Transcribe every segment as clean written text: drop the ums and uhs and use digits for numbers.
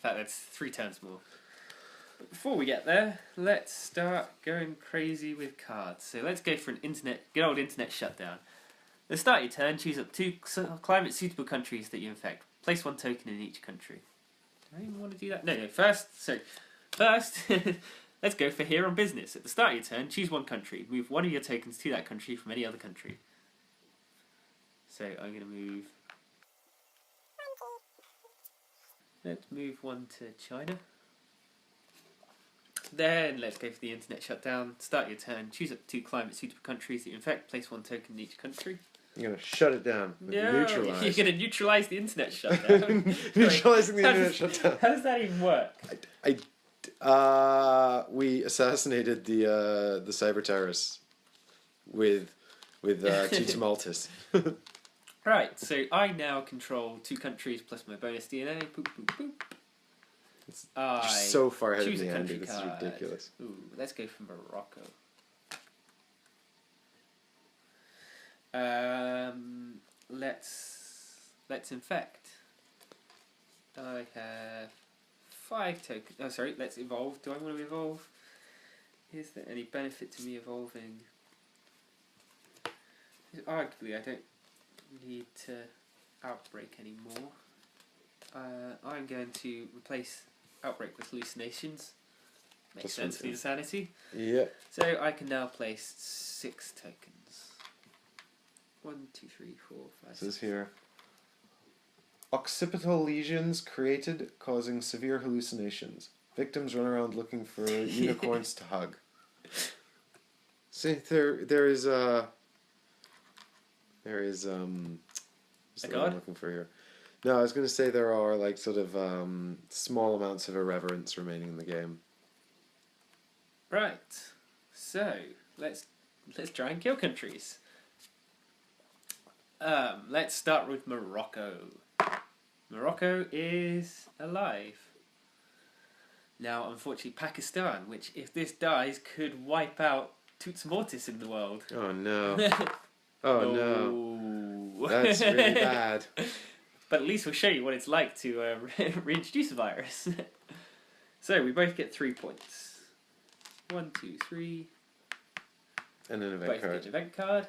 In fact, that's 3 turns more. But before we get there, let's start going crazy with cards. So let's go for an good old internet shutdown. At the start of your turn, choose up 2 climate-suitable countries that you infect. Place 1 token in each country. Do I even want to do that? No, first, let's go for here on business. At the start of your turn, choose 1 country. Move 1 of your tokens to that country from any other country. So I'm going to move... Let's move 1 to China. Then let's go for the internet shutdown. Start your turn. Choose up 2 climate-suitable countries that you infect. Place 1 token in each country. You're going to shut it down. Neutralize. You're going to neutralize the internet shutdown. Neutralizing the internet shutdown. How does that even work? We assassinated the cyber terrorists with two tumultus. Right, so I now control 2 countries plus my bonus DNA. Boop, boop, boop. You're so far ahead of choose me, a Andy. country This card. is ridiculous. Ooh, let's go for Morocco. Let's infect. I have 5 tokens. Oh, sorry. Let's evolve. Do I want to evolve? Is there any benefit to me evolving? Arguably, I don't need to outbreak anymore. I'm going to replace outbreak with hallucinations. Makes sense for the insanity. Yeah. So I can now place 6 tokens. 1, 2, 3, 4, 5. It says here, occipital lesions created causing severe hallucinations. Victims run around looking for unicorns to hug. See, there is what's A the word god? I'm looking for here. No, I was going to say there are like sort of small amounts of irreverence remaining in the game. Right. So let's try and kill countries. Let's start with Morocco. Morocco is alive. Now, unfortunately, Pakistan, which if this dies could wipe out Toots Mortis in the world. Oh no! Oh no! That's really bad. But at least we'll show you what it's like to reintroduce a virus. So we both get 3 points. 1, 2, 3. And an event Both card. get an event card.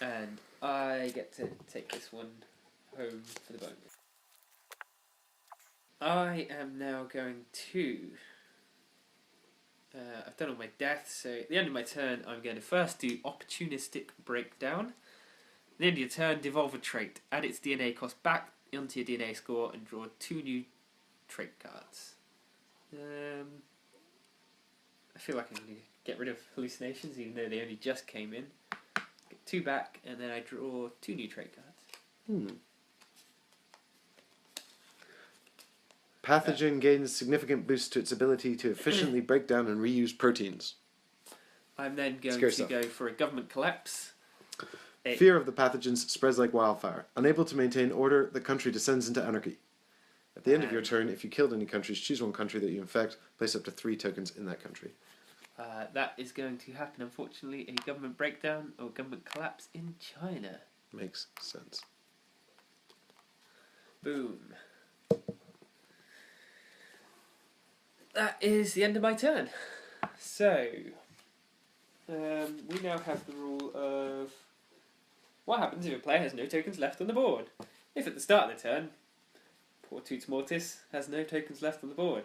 And I get to take this one home for the bonus. I am now going to... I've done all my deaths, so at the end of my turn I'm going to first do Opportunistic Breakdown. At the end of your turn, devolve a trait. Add its DNA cost back onto your DNA score and draw 2 new trait cards. I feel like I'm going to get rid of hallucinations, even though they only just came in. Get 2 back, and then I draw 2 new trait cards. Pathogen gains significant boost to its ability to efficiently break down and reuse proteins. I'm then going Scare to stuff. go for a government collapse. Fear of the pathogens spreads like wildfire. Unable to maintain order, the country descends into anarchy. At the end of your turn, if you killed any countries, choose 1 country that you infect, place up to 3 tokens in that country. That is going to happen, unfortunately, a government breakdown or government collapse in China. Makes sense. Boom. That is the end of my turn. So, we now have the rule of what happens if a player has no tokens left on the board. If at the start of the turn, poor Toots Mortis has no tokens left on the board,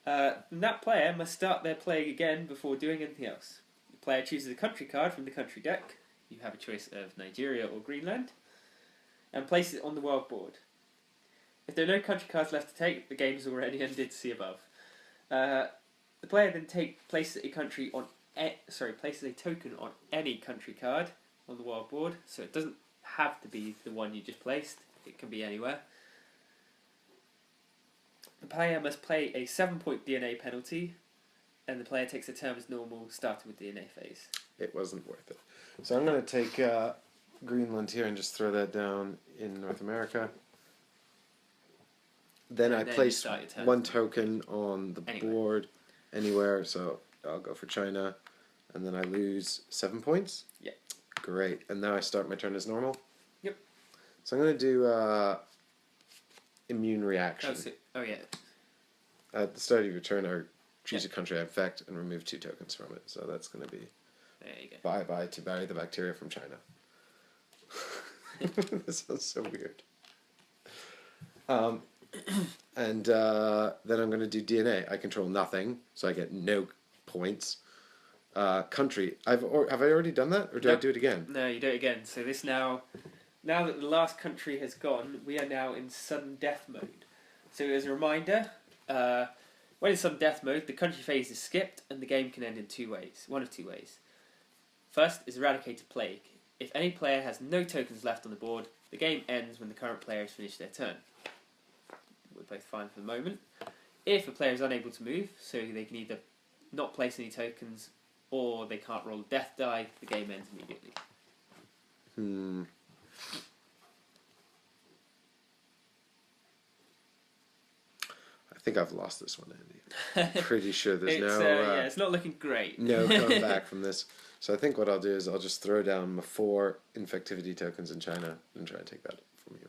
then that player must start their play again before doing anything else. The player chooses a country card from the country deck. You have a choice of Nigeria or Greenland, and places it on the world board. If there are no country cards left to take, the game is already ended. See above. The player then places a token on any country card on the world board, so it doesn't have to be the one you just placed. It can be anywhere. The player must pay a 7-point DNA penalty, and the player takes a turn as normal, starting with DNA phase. It wasn't worth it. So I'm going to take Greenland here and just throw that down in North America. Then I place 1 token on the board anywhere, so I'll go for China, and then I lose 7 points? Yeah. Great, and now I start my turn as normal? Yep. So I'm going to do immune reaction. Oh yeah. At the start of your turn, I choose a country I infect and remove 2 tokens from it. So that's going to be There you go. bye-bye to bury the bacteria from China. This sounds so weird. And then I'm going to do DNA. I control nothing, so I get no points. Country. Have I already done that, or do I do it again? No, you do it again. So this now that the last country has gone, we are now in sudden death mode. So as a reminder, when in sudden death mode, the country phase is skipped, and the game can end in one of two ways. First is Eradicated Plague. If any player has no tokens left on the board, the game ends when the current player has finished their turn. We're both fine for the moment. If a player is unable to move, so they can either not place any tokens or they can't roll a death die, the game ends immediately. I think I've lost this one, Andy. Pretty sure there's it's not looking great. No coming back from this. So I think what I'll do is I'll just throw down my 4 infectivity tokens in China and try and take that from you.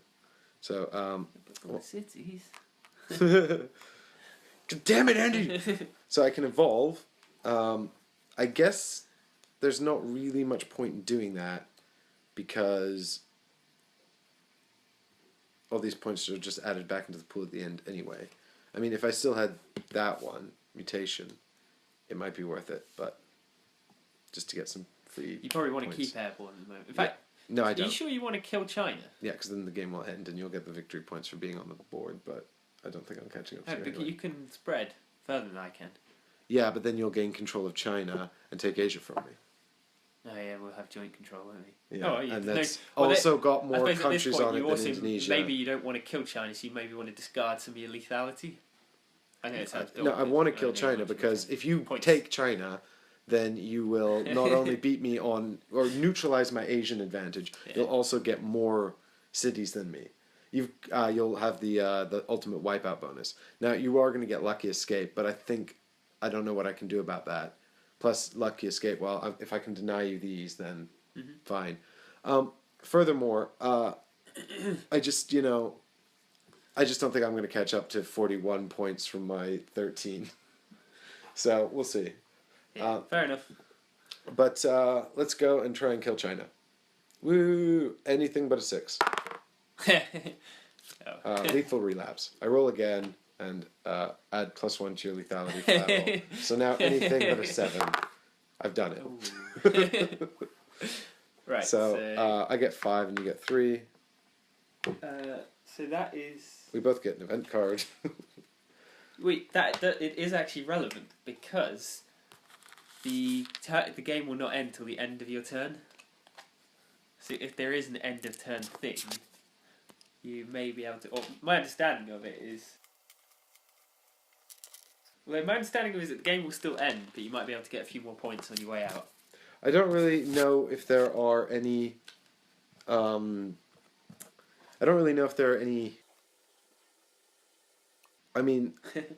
So, cities. God damn it, Andy! So I can evolve. I guess there's not really much point in doing that because all these points are just added back into the pool at the end anyway. I mean, if I still had that one, mutation, it might be worth it, but just to get some free You probably want points. to keep airborne at the moment. In fact, no, I are don't. you sure you want to kill China? Yeah, because then the game will end and you'll get the victory points for being on the board, but I don't think I'm catching up to No, you because anyway. you can spread further than I can. Yeah, but then you'll gain control of China and take Asia from me. Oh yeah, we'll have joint control, won't we? Yeah, Oh, yeah. and that's also got I more suppose at this countries point on it you than also Indonesia. maybe you don't want to kill China, so you maybe want to discard some of your lethality. I know it sounds No, I want to kill China because if you take China, then you will not only beat me on or neutralize my Asian advantage, you'll also get more cities than me. You'll have the ultimate wipeout bonus. Now you are going to get lucky escape, but I don't know what I can do about that. Plus lucky escape. Well, if I can deny you these, then fine. Furthermore, I just don't think I'm going to catch up to 41 points from my 13. So we'll see. Yeah, fair enough. But let's go and try and kill China. Woo! Anything but a 6. Lethal relapse. I roll again and add +1 to your lethality for that roll. So now anything but a 7. I've done it. Right. So I get 5 and you get 3. So that is. We both get an event card. Wait, that it is actually relevant because the game will not end till the end of your turn. So if there is an end of turn thing, you may be able to. Or my understanding of it is. Well, my understanding of it is that the game will still end, but you might be able to get a few more points on your way out. I don't really know if there are any. I don't really know if there are any. I mean,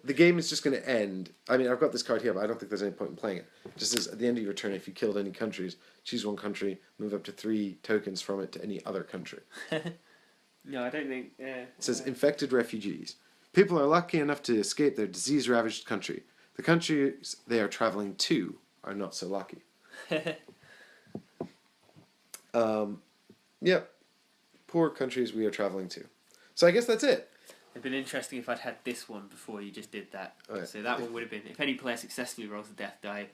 the game is just going to end. I mean, I've got this card here, but I don't think there's any point in playing it. Just as at the end of your turn, if you killed any countries, choose one country, move up to 3 tokens from it to any other country. No, I don't think. It says infected refugees. People are lucky enough to escape their disease-ravaged country. The countries they are traveling to are not so lucky. Yep. Poor countries we are traveling to. So I guess that's it. It'd been interesting if I'd had this one before you just did that. Oh, yeah. So that one would have been, if any player successfully rolls a death die...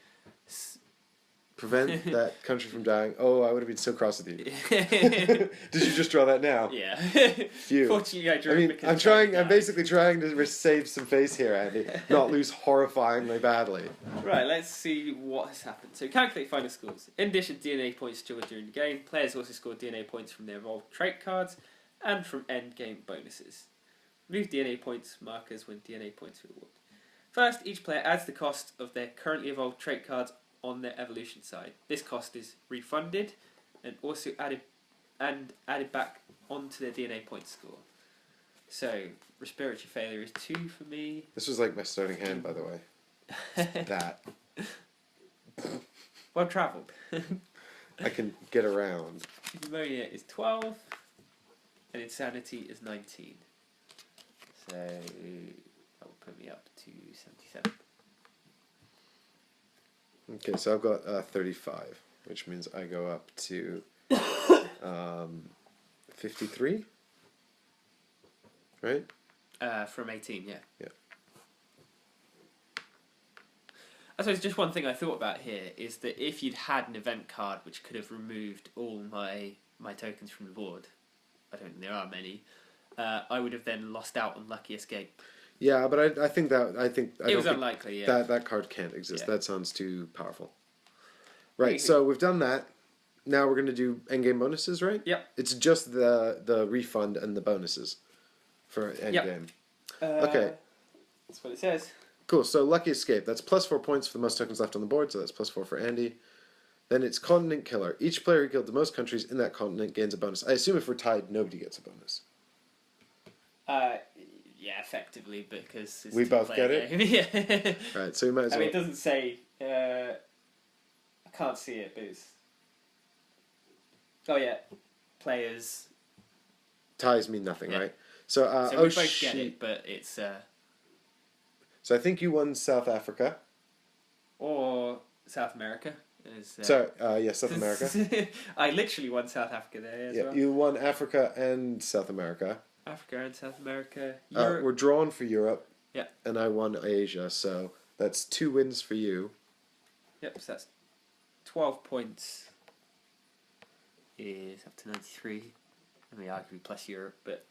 Prevent that country from dying. Oh, I would have been so cross with you. Did you just draw that now? Yeah. Phew. Fortunately, I drew it because I'm basically trying to save some face here, Andy. Not lose horrifyingly badly. Right, let's see what has happened. So calculate final scores. In addition to DNA points stored during the game, players also score DNA points from their evolved trait cards and from end game bonuses. Remove DNA points markers when DNA points are rewarded. First, each player adds the cost of their currently evolved trait cards on their evolution side. This cost is refunded and also added back onto their DNA point score. So, respiratory failure is 2 for me. This was like my starting hand, by the way. That. Well travelled. I can get around. Pneumonia is 12 and insanity is 19. that will put me up to 77. Okay, so I've got 35, which means I go up to 53, right? From 18, yeah. Yeah. I suppose just one thing I thought about here is that if you'd had an event card which could have removed all my tokens from the board, I don't think there are many, I would have then lost out on Lucky Escape. Yeah, but I think it was unlikely. Yeah, that card can't exist. Yeah. That sounds too powerful. Right. So we've done that. Now we're going to do endgame bonuses, right? Yep. It's just the refund and the bonuses for endgame. Okay. That's what it says. Cool. So Lucky Escape. That's +4 points for the most tokens left on the board. So that's +4 for Andy. Then it's Continent Killer. Each player who killed the most countries in that continent gains a bonus. I assume if we're tied, nobody gets a bonus. Yeah, effectively, because it's we both get it. Yeah. Right. So we might as well. I mean, it doesn't say. I can't see it, but it's. Oh yeah, players. Ties mean nothing, right? So so we both get it, but it's. So I think you won South Africa. Or South America. Sorry, South America. I literally won South Africa there as well. You won Africa and South America. Africa and South America. We're drawn for Europe. Yeah. And I won Asia, so that's 2 wins for you. Yep, so that's 12 points is up to 93. I mean, arguably plus Europe, but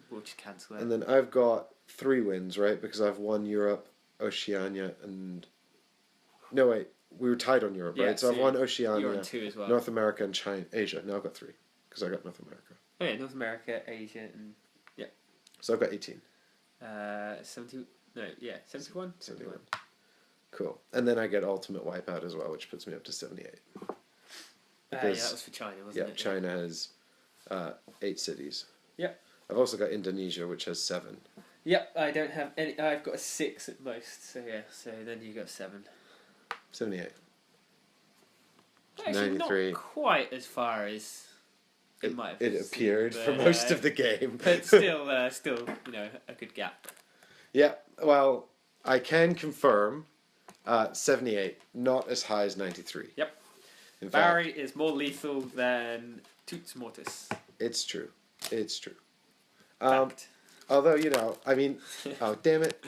we'll just cancel that. And then I've got 3 wins, right? Because I've won Europe, Oceania, and... No, wait. We were tied on Europe, right? So I've won Oceania, you're on 2 as well. North America, and Asia. Now I've got 3, because I got North America. Oh yeah, North America, Asia, and... Yeah. So I've got 18. 70... No, yeah, 71? 71. Cool. And then I get Ultimate Wipeout as well, which puts me up to 78. Yeah, that was for China, wasn't it? Yeah, China has 8 cities. Yep. I've also got Indonesia, which has 7. Yep, I don't have any... I've got a 6 at most, so yeah, so then you got 7. 78. Actually, 93. Not quite as far as it might have It appeared seemed, for most of the game. But still, you know, a good gap. Yeah, well, I can confirm 78, not as high as 93. Yep. In Barry is more lethal than Toots Mortis. It's true. It's true. Fact. Although, you know, I mean, oh, damn it.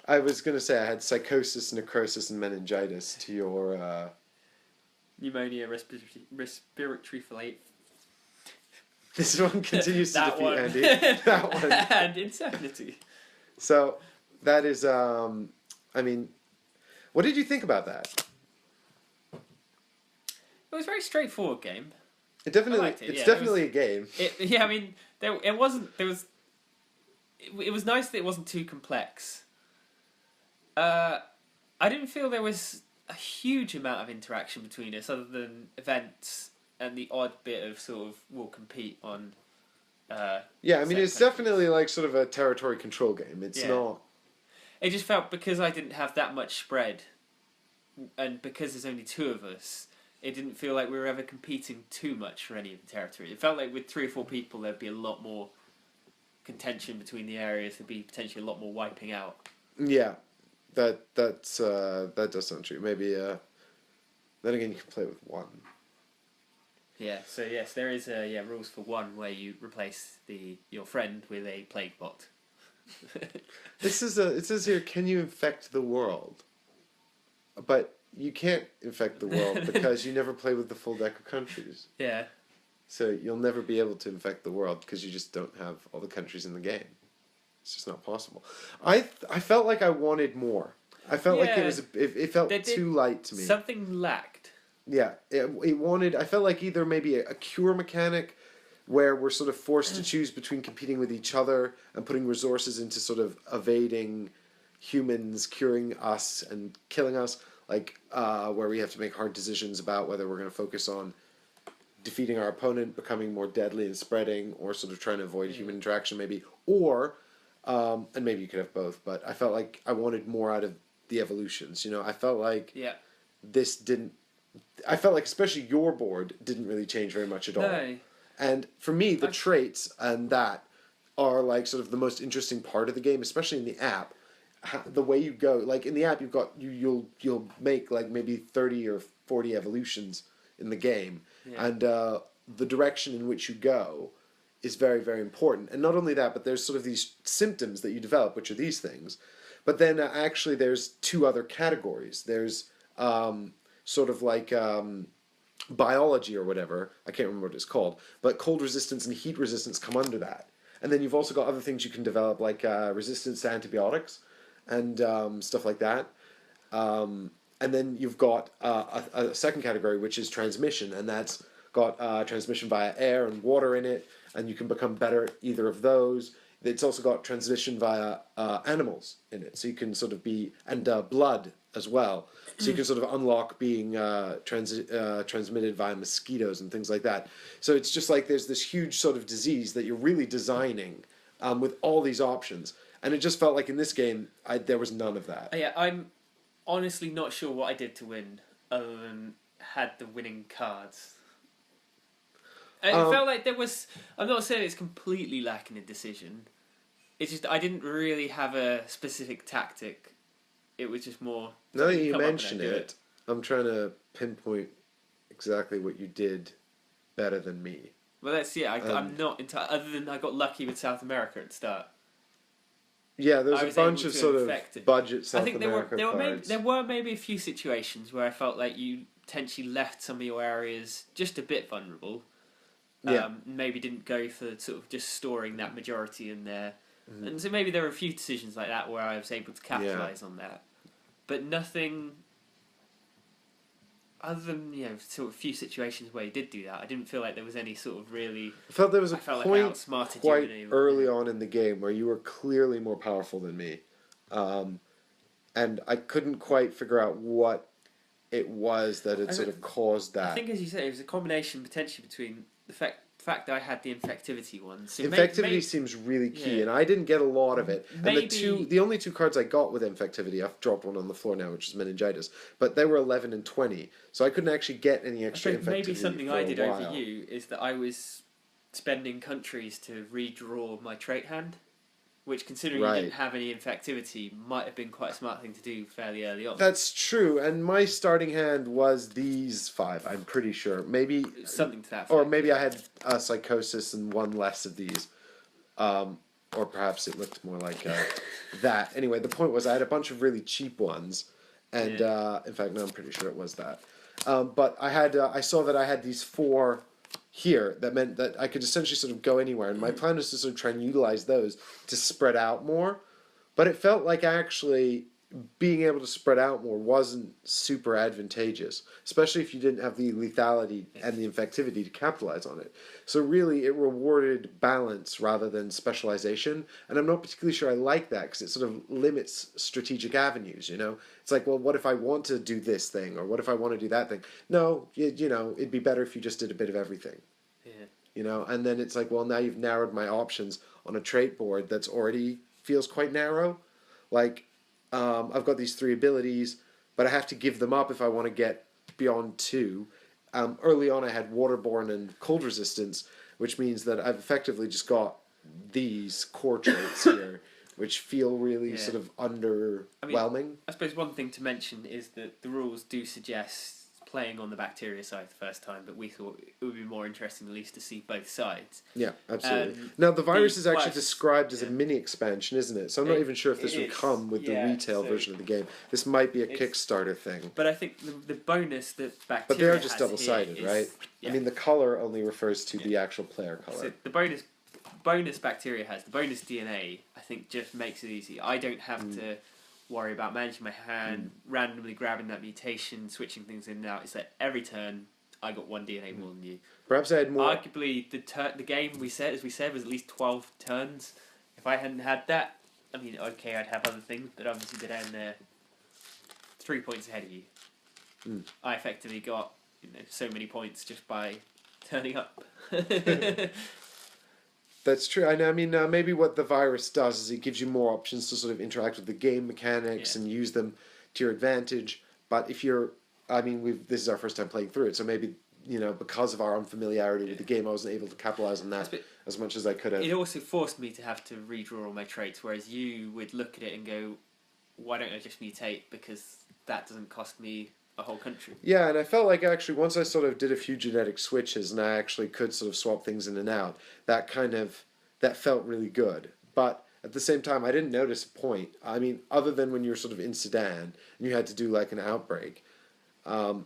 I was going to say I had psychosis, necrosis, and meningitis to your... Pneumonia, respiratory failure. This one continues to defeat one. Andy. That one. And insanity. So, that is, I mean, what did you think about that? It was a very straightforward game. It's definitely a game. I mean, it was nice that it wasn't too complex. I didn't feel there was a huge amount of interaction between us other than events and the odd bit of sort of we'll compete on... yeah, I mean, it's definitely like sort of a territory control game. It's not... It just felt because I didn't have that much spread and because there's only 2 of us, it didn't feel like we were ever competing too much for any of the territory. It felt like with 3 or 4 people there'd be a lot more contention between the areas, there'd be potentially a lot more wiping out. Yeah. That does sound true. Maybe then again you can play with 1. Yeah, so yes, there is rules for 1 where you replace your friend with a plague bot. It says here, can you infect the world? But you can't infect the world because you never play with the full deck of countries. Yeah. So you'll never be able to infect the world because you just don't have all the countries in the game. It's just not possible. I felt like I wanted more. I felt like it felt too light to me. Something lacked. Yeah, it wanted. I felt like either maybe a cure mechanic, where we're sort of forced to choose between competing with each other and putting resources into sort of evading humans, curing us and killing us, like where we have to make hard decisions about whether we're going to focus on defeating our opponent, becoming more deadly and spreading, or sort of trying to avoid human interaction, maybe, or. And maybe you could have both, but I felt like I wanted more out of the evolutions. You know, I felt like this didn't... I felt like especially your board didn't really change very much at all. No. And for me, the traits and that are like sort of the most interesting part of the game, especially in the app. The way you go, like in the app, you've got you'll make like maybe 30 or 40 evolutions in the game, and the direction in which you go is very, very important. And not only that, but there's sort of these symptoms that you develop, which are these things. But then actually there's two other categories. There's sort of like biology or whatever. I can't remember what it's called. But cold resistance and heat resistance come under that. And then you've also got other things you can develop, like resistance to antibiotics and stuff like that. And then you've got a second category, which is transmission, and that's got transmission via air and water in it, and you can become better at either of those. It's also got transmission via animals in it, so you can sort of be, and blood as well. So you can sort of unlock being transmitted via mosquitoes and things like that. So it's just like there's this huge sort of disease that you're really designing with all these options. And it just felt like in this game, there was none of that. Yeah, I'm honestly not sure what I did to win, other than had the winning cards. And it felt like there was... I'm not saying it's completely lacking in decision. It's just I didn't really have a specific tactic. It was just more... Now that you mention it, I'm trying to pinpoint exactly what you did better than me. Well, that's... Yeah, I'm not entirely... Other than I got lucky with South America at the start. Yeah, there's a bunch of sort of budget South America cards. There were maybe a few situations where I felt like you potentially left some of your areas just a bit vulnerable. Maybe didn't go for sort of just storing that majority in there. Mm-hmm. And so maybe there were a few decisions like that where I was able to capitalise on that. But nothing... Other than, sort of a few situations where you did do that, I didn't feel like there was any sort of really... I felt there was a point quite early on in the game where you were clearly more powerful than me. And I couldn't quite figure out what it was that had sort of caused that. I think, as you say, it was a combination potentially between the fact that I had the infectivity one. So infectivity seems really key, and I didn't get a lot of it. And the only two cards I got with infectivity, I've dropped one on the floor now, which is meningitis, but they were 11 and 20, so I couldn't actually get any extra infectivity. Maybe something I did over you is that I was spending countries to redraw my trait hand, which, considering you didn't have any infectivity, might have been quite a smart thing to do fairly early on. That's true, and my starting hand was these 5, I'm pretty sure. Maybe something to that effect. Or maybe I had a psychosis and one less of these. Or perhaps it looked more like that. Anyway, the point was I had a bunch of really cheap ones, and in fact, no, I'm pretty sure it was that. But I saw that I had these 4... here, that meant that I could essentially sort of go anywhere, and my plan was to sort of try and utilize those to spread out more, but it felt like actually being able to spread out more wasn't super advantageous, especially if you didn't have the lethality and the infectivity to capitalize on it. So really it rewarded balance rather than specialization, and I'm not particularly sure I like that because it sort of limits strategic avenues, It's like, well, what if I want to do this thing, or what if I want to do that thing? No, it'd be better if you just did a bit of everything. Yeah. And then it's like, well, now you've narrowed my options on a trait board that's already feels quite narrow. Like, I've got these 3 abilities, but I have to give them up if I want to get beyond 2. Early on I had waterborne and cold resistance, which means that I've effectively just got these core traits here, which feel really sort of underwhelming. I suppose one thing to mention is that the rules do suggest playing on the bacteria side the first time, but we thought it would be more interesting at least to see both sides. Yeah, absolutely. Now, the virus is actually described as a mini expansion, isn't it? So I'm not even sure if this would come with the retail version of the game. This might be a Kickstarter thing. But I think the bonus that bacteria But they are just double-sided, right? Yeah. I mean, the color only refers to the actual player color. So the bonus bacteria has, the bonus DNA, I think just makes it easy. I don't have to worry about managing my hand, randomly grabbing that mutation, switching things in and out. It's like every turn I got 1 DNA more than you. Perhaps I had more. Arguably, the game was at least 12 turns. If I hadn't had that, I mean, okay, I'd have other things, but obviously they're down there 3 points ahead of you. I effectively got so many points just by turning up. That's true. I mean, maybe what the virus does is it gives you more options to sort of interact with the game mechanics and use them to your advantage. But if you're, this is our first time playing through it, so maybe because of our unfamiliarity with the game, I wasn't able to capitalize on that as much as I could have. It also forced me to have to redraw all my traits, whereas you would look at it and go, why don't I just mutate, because that doesn't cost me a whole country. Yeah, and I felt like actually once I sort of did a few genetic switches and I actually could sort of swap things in and out, that felt really good. But at the same time, I didn't notice a point. I mean, other than when you were sort of in Sudan and you had to do like an outbreak, and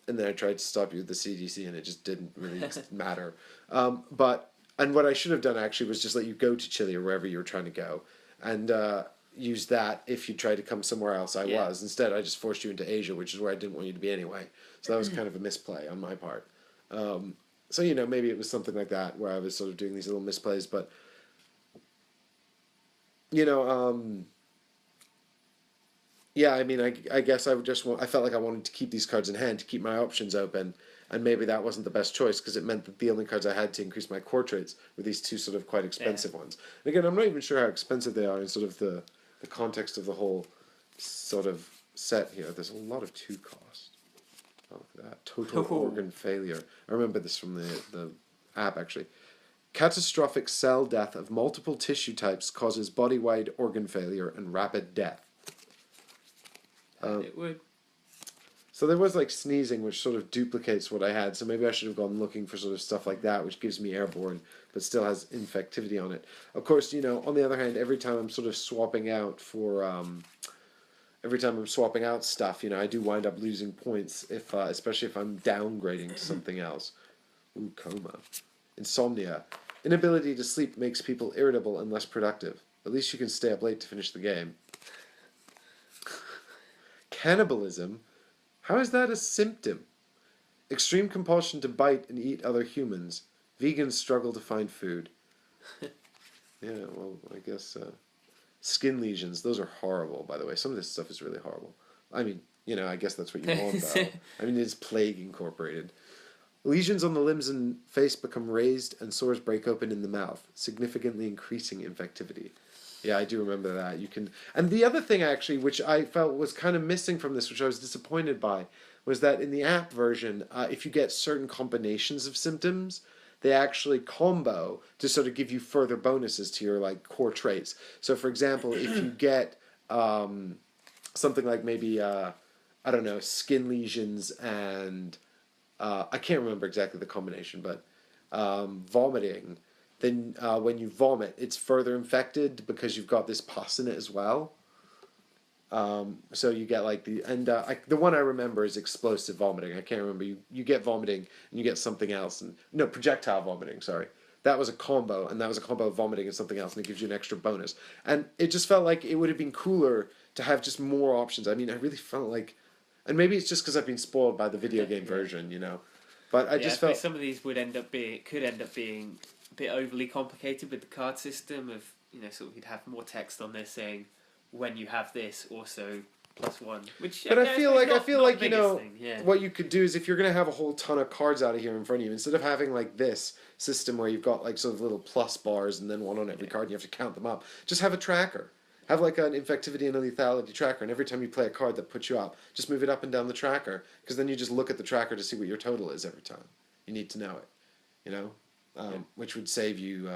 then I tried to stop you with the CDC and it just didn't really matter. And what I should have done actually was just let you go to Chile or wherever you were trying to go, and use that if you tried to come somewhere else. I was. Instead, I just forced you into Asia, which is where I didn't want you to be anyway. So that was kind of a misplay on my part. So, maybe it was something like that where I was sort of doing these little misplays, but, yeah, I mean, I guess I felt like I wanted to keep these cards in hand to keep my options open, and maybe that wasn't the best choice because it meant that the only cards I had to increase my core traits were these two sort of quite expensive ones. And again, I'm not even sure how expensive they are in sort of the context of the whole sort of set here. There's a lot of 2 cost. Oh, look at that. Total organ failure. I remember this from the app, actually. Catastrophic cell death of multiple tissue types causes body-wide organ failure and rapid death. It would. So there was like sneezing, which sort of duplicates what I had. So maybe I should have gone looking for sort of stuff like that, which gives me airborne, but still has infectivity on it. Of course, on the other hand, every time I'm sort of swapping out stuff, I do wind up losing points especially if I'm downgrading to something else. Ooh, coma. Insomnia. Inability to sleep makes people irritable and less productive. At least you can stay up late to finish the game. Cannibalism. How is that a symptom? Extreme compulsion to bite and eat other humans. Vegans struggle to find food. Yeah, well, I guess skin lesions. Those are horrible, by the way. Some of this stuff is really horrible. I mean, I guess that's what you want, though. I mean, it's plague incorporated. Lesions on the limbs and face become raised and sores break open in the mouth, significantly increasing infectivity. Yeah, I do remember that. And the other thing, actually, which I felt was kind of missing from this, which I was disappointed by, was that in the app version, if you get certain combinations of symptoms, they actually combo to sort of give you further bonuses to your like core traits. So, for example, if you get something like maybe I don't know, skin lesions and I can't remember exactly the combination, but vomiting. Then when you vomit, it's further infected because you've got this pus in it as well. So you get like the one I remember is explosive vomiting. I can't remember. You get vomiting and you get something else. Projectile vomiting, sorry. That was a combo, and that was a combo of vomiting and something else, and it gives you an extra bonus. And it just felt like it would have been cooler to have just more options. I mean, I really felt like, and maybe it's just because I've been spoiled by the video game version, But I just felt some of these could end up being a bit overly complicated with the card system of, sort of you'd have more text on there saying, when you have this, also +1. But I feel like what you could do is if you're going to have a whole ton of cards out of here in front of you, instead of having like this system where you've got like sort of little plus bars and then one on every card and you have to count them up, just have a tracker. Have like an infectivity and a lethality tracker, and every time you play a card that puts you up, just move it up and down the tracker, because then you just look at the tracker to see what your total is every time. You need to know it, which would save you,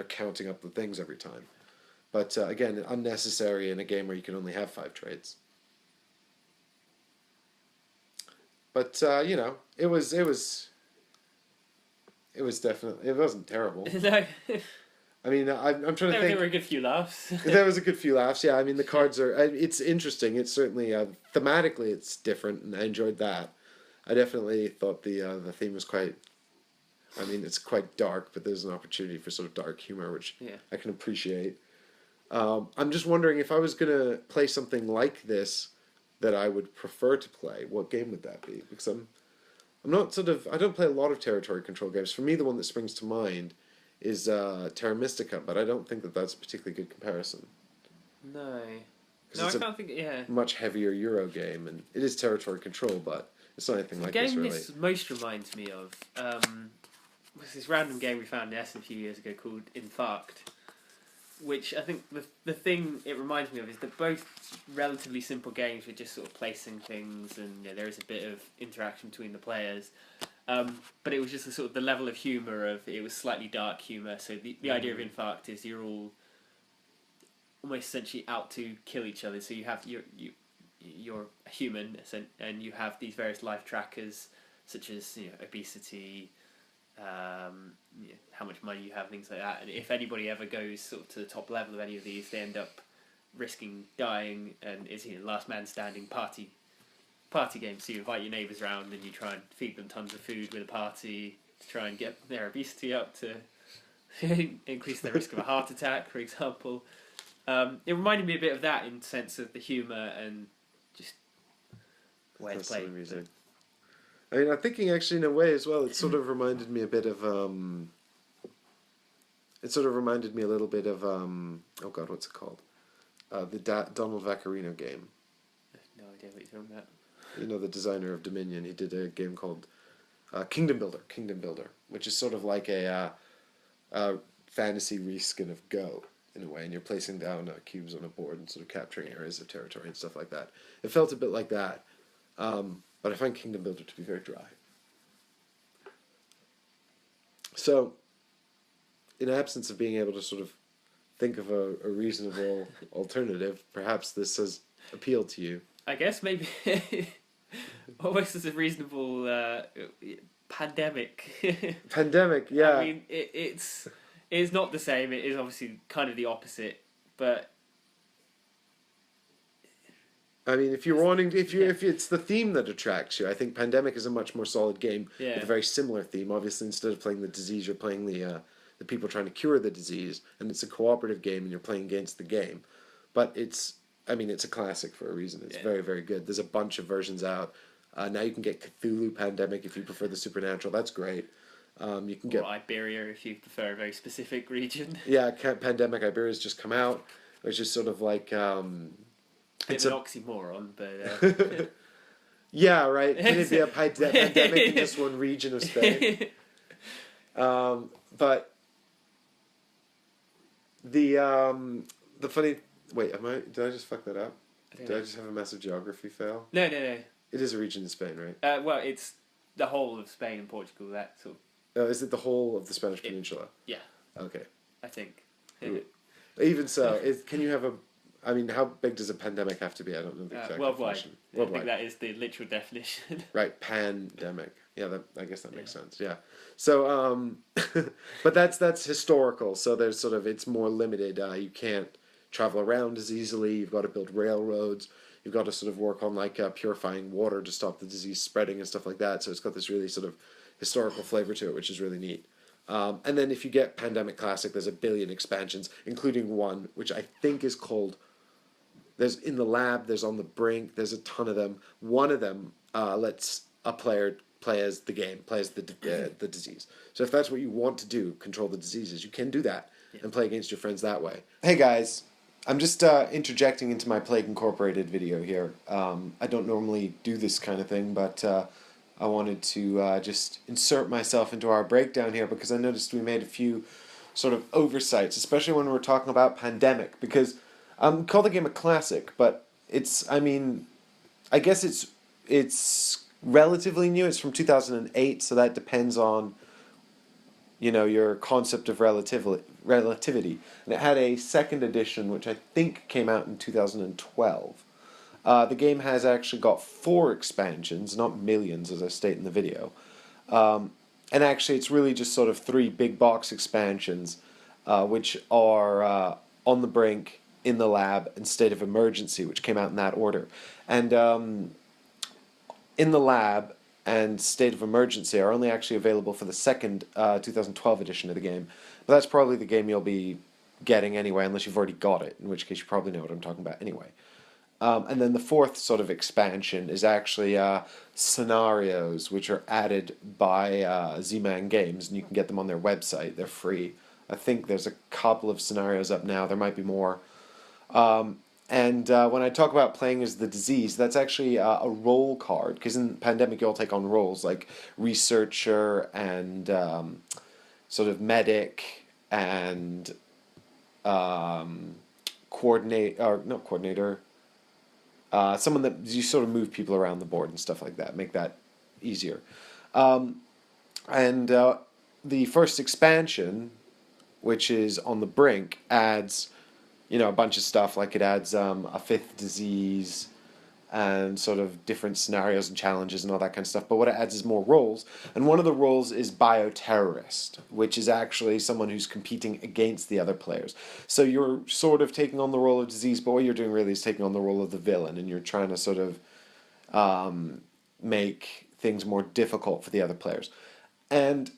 counting up the things every time. But again, unnecessary in a game where you can only have 5 traits. But it was definitely, it wasn't terrible. No. I mean, I'm trying to think. There were a good few laughs. There was a good few laughs, yeah. I mean, the cards are... It's interesting. It's certainly... thematically, it's different, and I enjoyed that. I definitely thought the theme was quite... I mean, it's quite dark, but there's an opportunity for sort of dark humor, which I can appreciate. I'm just wondering, if I was going to play something like this that I would prefer to play, what game would that be? Because I'm not sort of... I don't play a lot of territory control games. For me, the one that springs to mind is Terra Mystica, but I don't think that that's a particularly good comparison. No, I can't think. Yeah, much heavier Euro game, and it is territory control, but it's not anything like this really. The game this most reminds me of was this random game we found in Essen a few years ago called Infarct, which I think the thing it reminds me of is they're both relatively simple games with just sort of placing things, and there is a bit of interaction between the players. But it was just the level of humour of it was slightly dark humour. So the idea of infarct is you're all almost essentially out to kill each other. So you have you're a human, and you have these various life trackers such as obesity, how much money you have, things like that. And if anybody ever goes sort of to the top level of any of these, they end up risking dying, and it's last man standing party game. So you invite your neighbours round and you try and feed them tons of food with a party to try and get their obesity up to increase their risk of a heart attack, for example. It reminded me a bit of that in the sense of the humour and just the way it's played. I mean, I'm thinking actually in a way as well, it sort of reminded me a bit of, it sort of reminded me a little bit of, oh god, what's it called? The Donald Vaccarino game. I have no idea what you're talking about. You know, the designer of Dominion, he did a game called Kingdom Builder, which is sort of like a fantasy reskin of Go, in a way, and you're placing down cubes on a board and sort of capturing areas of territory and stuff like that. It felt a bit like that, but I find Kingdom Builder to be very dry. So, in absence of being able to sort of think of a reasonable alternative, perhaps this has appealed to you. I guess maybe almost as a reasonable pandemic. Pandemic, yeah. I mean, it's not the same. It is obviously kind of the opposite, but I mean, if it's the theme that attracts you, I think Pandemic is a much more solid game with a very similar theme. Obviously, instead of playing the disease, you're playing the people trying to cure the disease, and it's a cooperative game, and you're playing against the game. But it's a classic for a reason. It's very, very good. There's a bunch of versions out. Now you can get Cthulhu Pandemic if you prefer the supernatural. That's great. You can get Iberia if you prefer a very specific region. Yeah, Pandemic Iberia's just come out, which is sort of like it's an oxymoron, but yeah, right. Can it be a pandemic in just one region of Spain? But the funny. Wait, did I just fuck that up? Did I just have a massive geography fail? No. It is a region in Spain, right? Well, it's the whole of Spain and Portugal. That sort of. Is it the whole of the Spanish Peninsula? Yeah. Okay. I think. Even so, can you have a? I mean, how big does a pandemic have to be? I don't know the exact worldwide. definition. Worldwide. I think that is the literal definition. Right, pandemic. Yeah, I guess that makes sense. Yeah. So, but that's historical. So there's it's more limited. You can't travel around as easily. You've got to build railroads. You've got to sort of work on purifying water to stop the disease spreading and stuff like that. So it's got this really sort of historical flavor to it, which is really neat. And then if you get Pandemic Classic, there's a billion expansions, including one which I think is called. There's in the lab. There's on the brink. There's a ton of them. One of them lets a player play as the game, play as the disease. So if that's what you want to do, control the diseases, you can do that and play against your friends that way. Hey guys. I'm just interjecting into my Plague Incorporated video here. I don't normally do this kind of thing, but I wanted to just insert myself into our breakdown here because I noticed we made a few sort of oversights, especially when we're talking about Pandemic, because we call the game a classic, but I guess it's relatively new. It's from 2008, so that depends on your concept of relativity. And it had a second edition, which I think came out in 2012. The game has actually got 4 expansions, not millions, as I state in the video. And actually, it's really just sort of 3 big box expansions, which are On the Brink, In the Lab, and State of Emergency, which came out in that order. And In the Lab and State of Emergency are only actually available for the second 2012 edition of the game. But that's probably the game you'll be getting anyway, unless you've already got it, in which case you probably know what I'm talking about anyway. And then the 4th sort of expansion is actually scenarios, which are added by Z-Man Games, and you can get them on their website. They're free. I think there's a couple of scenarios up now. There might be more. And when I talk about playing as the disease, that's actually a role card, because in Pandemic you all take on roles like researcher and sort of medic and coordinator, someone that you sort of move people around the board and stuff like that, make that easier. And the first expansion, which is on the brink, adds, a bunch of stuff. Like it adds a fifth disease and sort of different scenarios and challenges and all that kind of stuff. But what it adds is more roles. And one of the roles is bioterrorist, which is actually someone who's competing against the other players. So you're sort of taking on the role of disease, but what you're doing really is taking on the role of the villain, and you're trying to sort of make things more difficult for the other players. And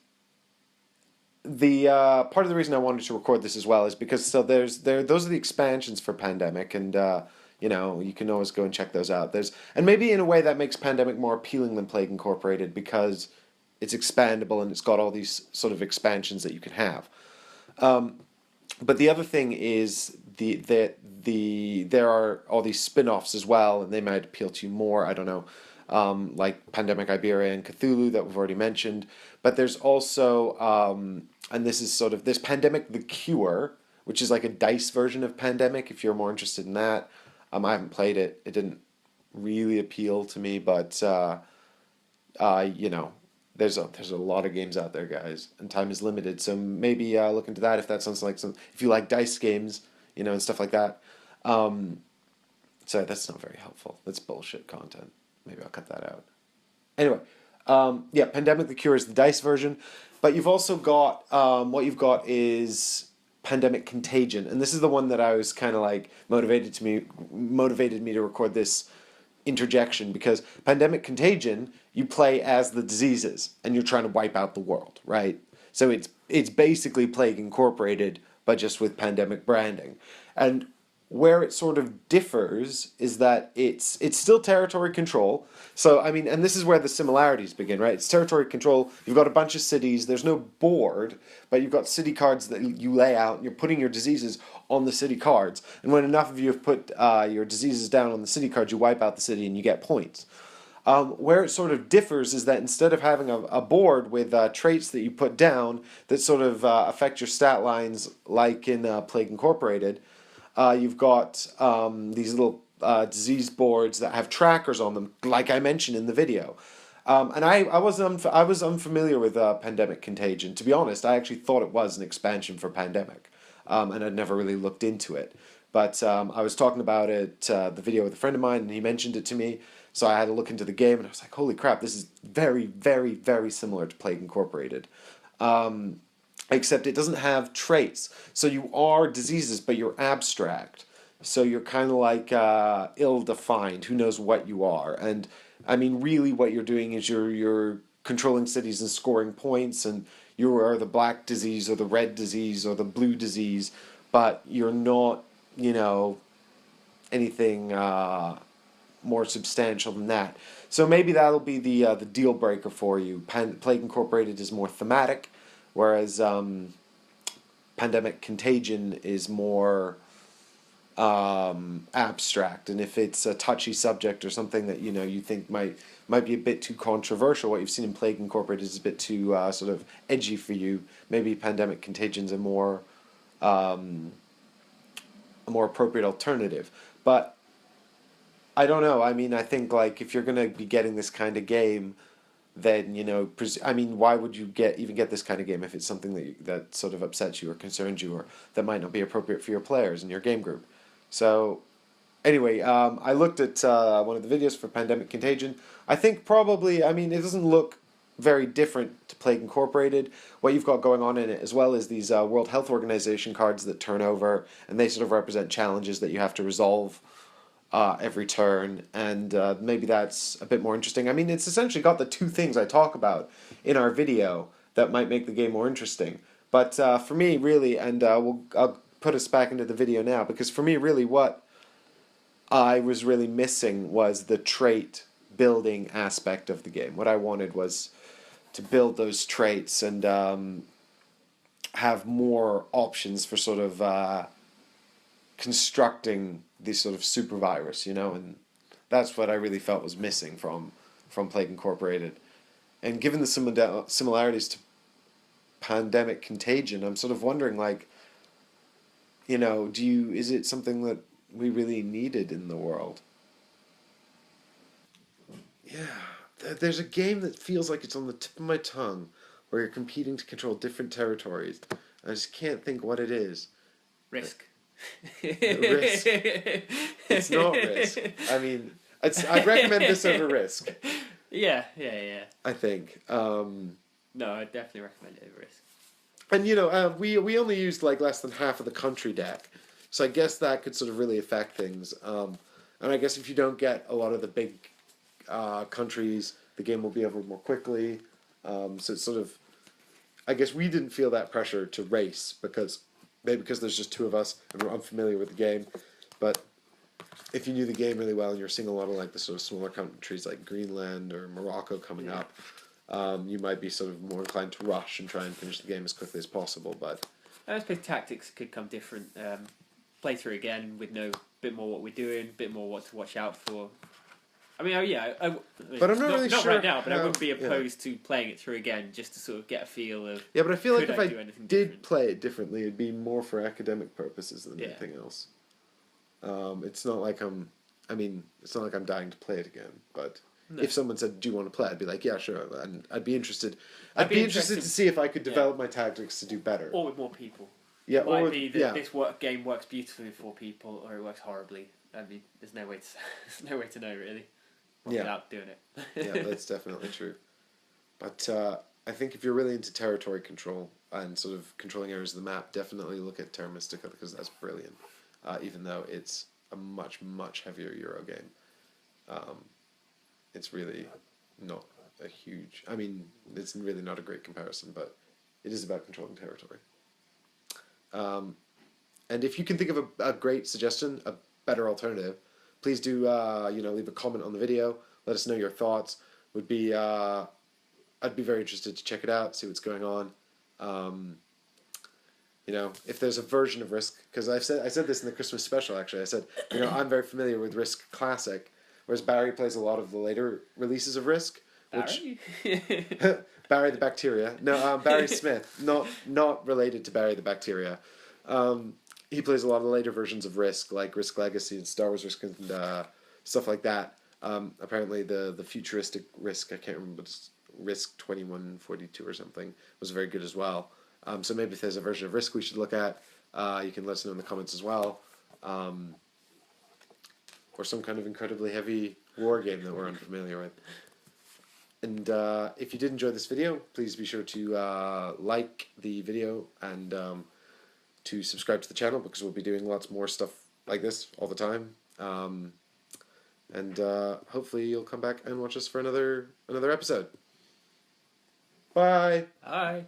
the part of the reason I wanted to record this as well is because those are the expansions for Pandemic, and you can always go and check those out. And maybe in a way that makes Pandemic more appealing than Plague Incorporated because it's expandable and it's got all these sort of expansions that you can have. But the other thing is there are all these spin-offs as well, and they might appeal to you more. I don't know. Like Pandemic Iberia and Cthulhu that we've already mentioned. But there's also, and this is sort of, there's Pandemic the Cure, which is like a dice version of Pandemic, if you're more interested in that. I haven't played it. It didn't really appeal to me, but, there's a lot of games out there, guys, and time is limited. So maybe look into that if that sounds like if you like dice games, and stuff like that. Sorry, that's not very helpful. That's bullshit content. Maybe I'll cut that out. Anyway, Pandemic the Cure is the dice version, but you've also got what you've got is Pandemic Contagion, and this is the one that I was kind of like motivated me to record this interjection, because Pandemic Contagion, you play as the diseases and you're trying to wipe out the world, right? So it's basically Plague Incorporated, but just with Pandemic branding. And where it sort of differs is that it's still territory control. So, I mean, and this is where the similarities begin, right? It's territory control. You've got a bunch of cities. There's no board, but you've got city cards that you lay out, and you're putting your diseases on the city cards. And when enough of you have put your diseases down on the city cards, you wipe out the city and you get points. Where it sort of differs is that instead of having a board with traits that you put down that sort of affect your stat lines, like in Plague Incorporated, you've got these little disease boards that have trackers on them, like I mentioned in the video. And I was unfamiliar with Pandemic Contagion. To be honest, I actually thought it was an expansion for Pandemic, and I'd never really looked into it. But I was talking about it, the video with a friend of mine, and he mentioned it to me. So I had to look into the game, and I was like, holy crap, this is very, very, very similar to Plague Incorporated. Except it doesn't have traits. So you are diseases, but you're abstract. So you're kind of like ill-defined. Who knows what you are? And I mean, really, what you're doing is you're controlling cities and scoring points, and you are the black disease or the red disease or the blue disease, but you're not, anything more substantial than that. So maybe that'll be the deal breaker for you. Plague Incorporated is more thematic, whereas Pandemic Contagion is more abstract. And if it's a touchy subject or something that you think might be a bit too controversial, what you've seen in Plague Incorporated is a bit too sort of edgy for you. Maybe Pandemic Contagion's a more appropriate alternative. But I don't know. I mean, I think like if you're gonna be getting this kind of game, then why would you even get this kind of game if it's something that sort of upsets you or concerns you, or that might not be appropriate for your players and your game group? So anyway, I looked at one of the videos for Pandemic Contagion. I think probably, it doesn't look very different to Plague Incorporated. What you've got going on in it as well is these World Health Organization cards that turn over, and they sort of represent challenges that you have to resolve every turn, and maybe that's a bit more interesting. I mean, it's essentially got the two things I talk about in our video that might make the game more interesting. But for me, really, and I'll put us back into the video now, because for me, really, what I was really missing was the trait building aspect of the game. What I wanted was to build those traits and have more options for sort of constructing this sort of super virus, and that's what I really felt was missing from Plague Incorporated. And given the similarities to Pandemic Contagion, I'm sort of wondering, like, is it something that we really needed in the world? Yeah, there's a game that feels like it's on the tip of my tongue. where you're competing to control different territories. I just can't think what it is. Risk. Risk. It's not Risk. I mean, I'd recommend this over Risk. Yeah. I think. No, I'd definitely recommend it over Risk. And you know, we only used like less than half of the country deck, so I guess that could sort of really affect things. And I guess if you don't get a lot of the big countries, the game will be over more quickly. So it's sort of, I guess we didn't feel that pressure to race because there's just two of us and we're unfamiliar with the game. But if you knew the game really well and you're seeing a lot of like the sort of smaller countries like Greenland or Morocco coming up, you might be sort of more inclined to rush and try and finish the game as quickly as possible. But I suppose tactics could come different. Play through again with bit more what we're doing, bit more what to watch out for. I mean, but I'm not really not sure right now. But I wouldn't be yeah. opposed to playing it through again just to sort of get a feel of. Yeah, but I feel like if I did different? play it differently, it'd be more for academic purposes than Yeah. anything else. It's not like it's not like I'm dying to play it again. But No. if someone said, "Do you want to play?" I'd be like, "Yeah, sure." And I'd be interested. I'd be interested to see if I could develop my tactics to do better. Or with more people. Yeah, It might or be that this game works beautifully with 4 people, or it works horribly. I mean, there's no way to know really. Without doing it. Yeah, that's definitely true. But I think if you're really into territory control and sort of controlling areas of the map, definitely look at Terra Mystica because that's brilliant. Even though it's a much, much heavier Euro game. It's really not a huge... I mean, it's really not a great comparison, but it is about controlling territory. And if you can think of a great suggestion, a better alternative, please do leave a comment on the video. Let us know your thoughts. I'd be very interested to check it out, see what's going on. If there's a version of Risk, because I said this in the Christmas special actually. I said, I'm very familiar with Risk Classic, whereas Barry plays a lot of the later releases of Risk. Barry? Barry the Bacteria. No, Barry Smith. Not related to Barry the Bacteria. He plays a lot of the later versions of Risk, like Risk Legacy and Star Wars Risk and stuff like that. Apparently the futuristic Risk, I can't remember, Risk 2142 or something, was very good as well. So maybe if there's a version of Risk we should look at, you can let us know in the comments as well. Or some kind of incredibly heavy war game that we're unfamiliar with. And if you did enjoy this video, please be sure to like the video and to subscribe to the channel because we'll be doing lots more stuff like this all the time. And hopefully you'll come back and watch us for another episode. Bye! Bye!